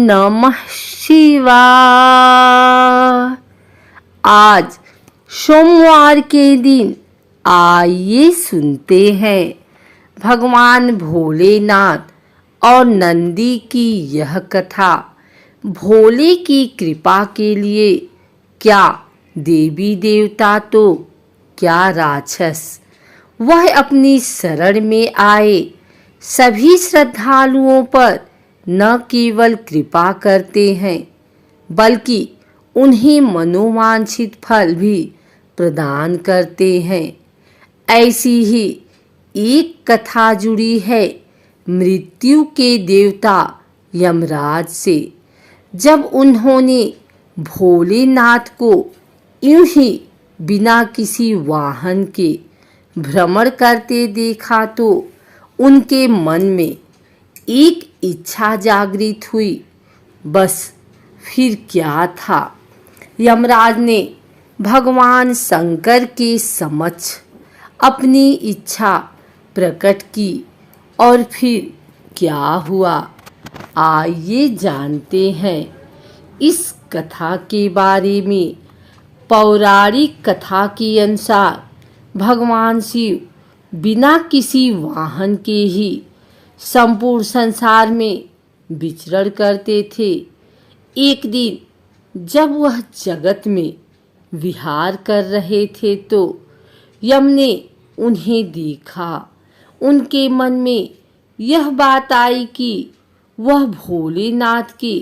नमः शिवाय। आज सोमवार के दिन आइए सुनते हैं भगवान भोलेनाथ और नंदी की यह कथा। भोले की कृपा के लिए क्या देवी देवता तो क्या राक्षस वह अपनी शरण में आए सभी श्रद्धालुओं पर न केवल कृपा करते हैं बल्कि उन्हें मनोवांछित फल भी प्रदान करते हैं। ऐसी ही एक कथा जुड़ी है मृत्यु के देवता यमराज से। जब उन्होंने भोलेनाथ को यूं ही बिना किसी वाहन के भ्रमण करते देखा तो उनके मन में एक इच्छा जागृत हुई। बस फिर क्या था, यमराज ने भगवान शंकर के समक्ष अपनी इच्छा प्रकट की और फिर क्या हुआ, आइए जानते हैं इस कथा के बारे में। पौराणिक कथा के अनुसार भगवान शिव बिना किसी वाहन के ही संपूर्ण संसार में विचरण करते थे। एक दिन जब वह जगत में विहार कर रहे थे तो यम ने उन्हें देखा। उनके मन में यह बात आई कि वह भोलेनाथ के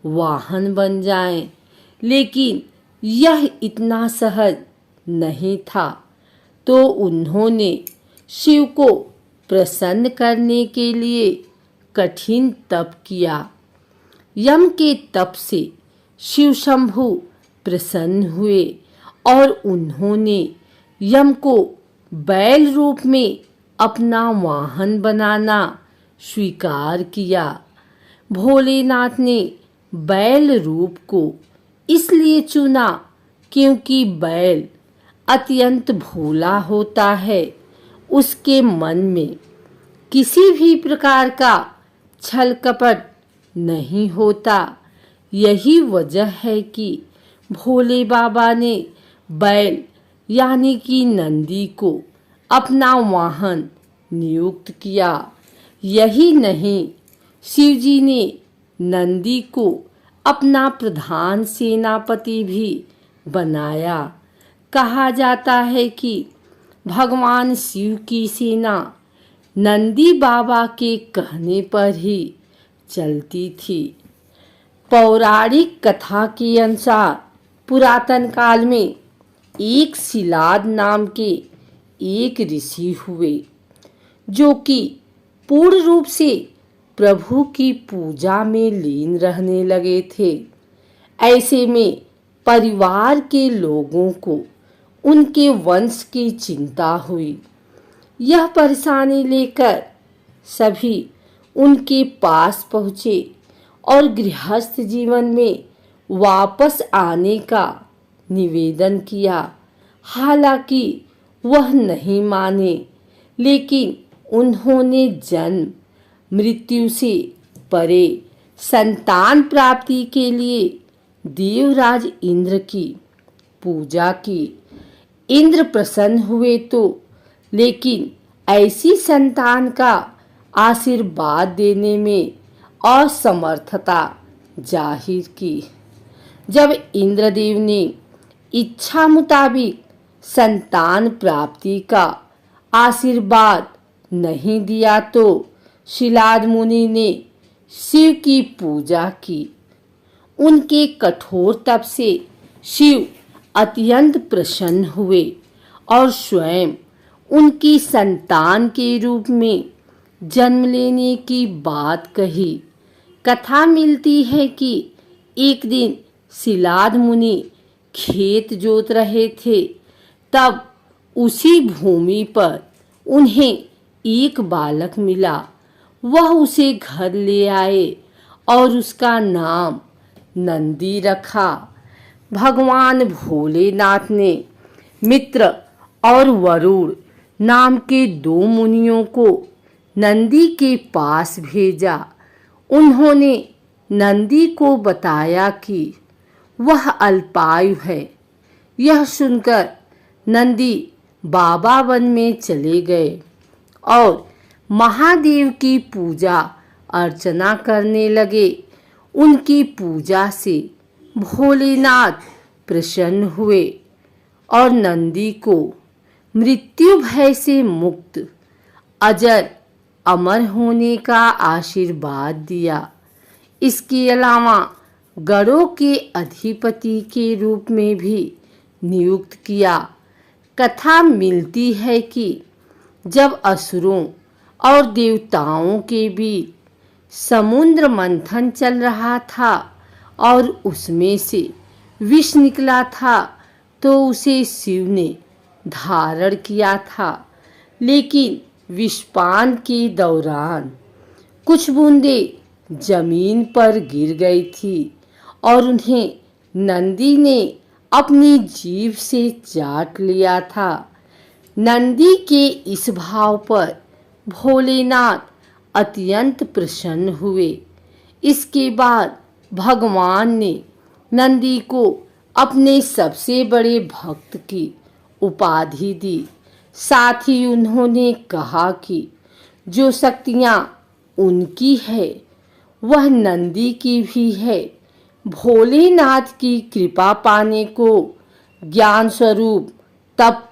वाहन बन जाएं, लेकिन यह इतना सहज नहीं था। तो उन्होंने शिव को प्रसन्न करने के लिए कठिन तप किया। यम के तप से शिव शंभु प्रसन्न हुए और उन्होंने यम को बैल रूप में अपना वाहन बनाना स्वीकार किया। भोलेनाथ ने बैल रूप को इसलिए चुना क्योंकि बैल अत्यंत भोला होता है। उसके मन में किसी भी प्रकार का छल कपट नहीं होता। यही वजह है कि भोले बाबा ने बैल यानी कि नंदी को अपना वाहन नियुक्त किया। यही नहीं, शिवजी ने नंदी को अपना प्रधान सेनापति भी बनाया। कहा जाता है कि भगवान शिव की सेना नंदी बाबा के कहने पर ही चलती थी। पौराणिक कथा के अनुसार पुरातन काल में एक शिलाद नाम के एक ऋषि हुए जो कि पूर्ण रूप से प्रभु की पूजा में लीन रहने लगे थे। ऐसे में परिवार के लोगों को उनके वंश की चिंता हुई। यह परेशानी लेकर सभी उनके पास पहुँचे और गृहस्थ जीवन में वापस आने का निवेदन किया। हालांकि वह नहीं माने, लेकिन उन्होंने जन्म मृत्यु से परे संतान प्राप्ति के लिए देवराज इंद्र की पूजा की। इंद्र प्रसन्न हुए तो लेकिन ऐसी संतान का आशीर्वाद देने में असमर्थता जाहिर की। जब इंद्रदेव ने इच्छा मुताबिक संतान प्राप्ति का आशीर्वाद नहीं दिया तो शिलाद मुनि ने शिव की पूजा की। उनके कठोर तप से शिव अत्यंत प्रसन्न हुए और स्वयं उनकी संतान के रूप में जन्म लेने की बात कही। कथा मिलती है कि एक दिन शिलाद मुनि खेत जोत रहे थे, तब उसी भूमि पर उन्हें एक बालक मिला। वह उसे घर ले आए और उसका नाम नंदी रखा। भगवान भोलेनाथ ने मित्र और वरुण नाम के दो मुनियों को नंदी के पास भेजा। उन्होंने नंदी को बताया कि वह अल्पायु है। यह सुनकर नंदी बाबा वन में चले गए और महादेव की पूजा अर्चना करने लगे। उनकी पूजा से भोलेनाथ प्रसन्न हुए और नंदी को मृत्यु भय से मुक्त अजर अमर होने का आशीर्वाद दिया। इसके अलावा गणों के अधिपति के रूप में भी नियुक्त किया। कथा मिलती है कि जब असुरों और देवताओं के बीच समुद्र मंथन चल रहा था और उसमें से विष निकला था तो उसे शिव ने धारण किया था, लेकिन विषपान के दौरान कुछ बूंदें जमीन पर गिर गई थी और उन्हें नंदी ने अपनी जीभ से चाट लिया था। नंदी के इस भाव पर भोलेनाथ अत्यंत प्रसन्न हुए। इसके बाद भगवान ने नंदी को अपने सबसे बड़े भक्त की उपाधि दी। साथ ही उन्होंने कहा कि जो शक्तियाँ उनकी है वह नंदी की भी है। भोलेनाथ की कृपा पाने को ज्ञान स्वरूप तप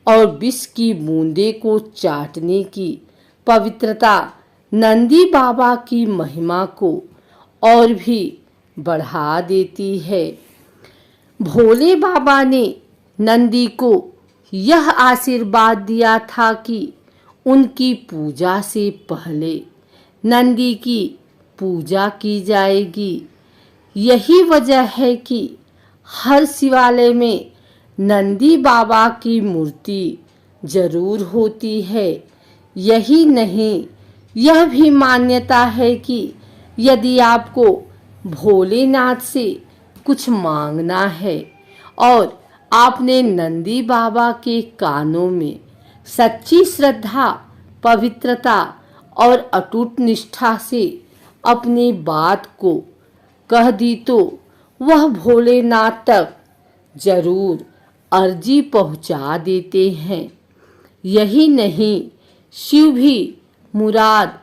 और विष की बूंदे को चाटने की पवित्रता नंदी बाबा की महिमा को और भी बढ़ा देती है। भोले बाबा ने नंदी को यह आशीर्वाद दिया था कि उनकी पूजा से पहले नंदी की पूजा की जाएगी। यही वजह है कि हर शिवालय में नंदी बाबा की मूर्ति जरूर होती है। यही नहीं, यह भी मान्यता है कि यदि आपको भोलेनाथ से कुछ मांगना है और आपने नंदी बाबा के कानों में सच्ची श्रद्धा, पवित्रता और अटूट निष्ठा से अपनी बात को कह दी तो वह भोलेनाथ तक जरूर अर्जी पहुंचा देते हैं। यही नहीं, शिव भी मुराद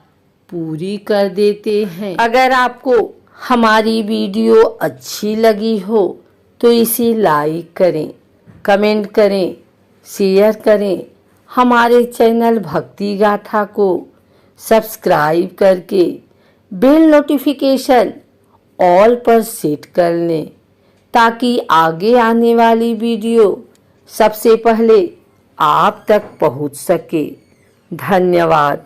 पूरी कर देते हैं। अगर आपको हमारी वीडियो अच्छी लगी हो तो इसे लाइक करें, कमेंट करें, शेयर करें। हमारे चैनल भक्ति गाथा को सब्सक्राइब करके बेल नोटिफिकेशन ऑल पर सेट कर लें ताकि आगे आने वाली वीडियो सबसे पहले आप तक पहुंच सके। धन्यवाद।